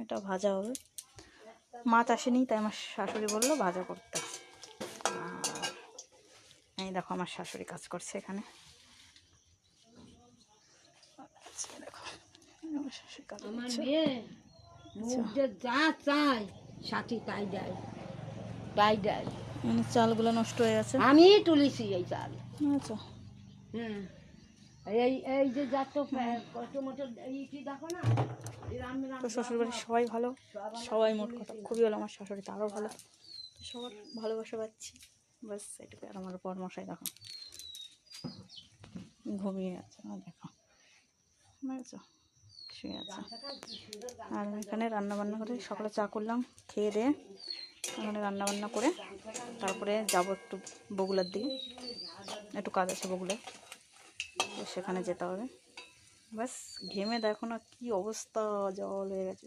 এটা ভাজা হবে, মাছ আসেনি তাই আমার শাশুড়ি বললো ভাজা করতে। আর এই দেখো আমার শাশুড়ি কাজ করছে এখানে, দেখো আমার শাশুড়ি কাজ করছে। চালগুলো নষ্ট হয়ে গেছে, আমি তুলেছি এই চাল। আচ্ছা এই যে দেখো না, তো শ্বশুরবাড়ির সবাই ভালো, সবাই মোট কথা খুবই ভালো, আমার শাশুড়ি তো আরও ভালো, সবার ভালোবাসা পাচ্ছি, ব্যাস এটুকু। আর আমার বর মশাই দেখো ঘুমিয়ে আছে, দেখো বুঝেছো, শুয়ে আছে। আর আমি এখানে রান্নাবান্না করে সকালে চা করলাম, খেয়ে দিয়ে এখানে রান্নাবান্না করে তারপরে যাব একটু বগুলার দিকে, একটু কাজ আছে বগুলায়, তো সেখানে যেতে হবে। ব্যাস ঘেমে দেখো না কি অবস্থা, জল হয়ে গেছে।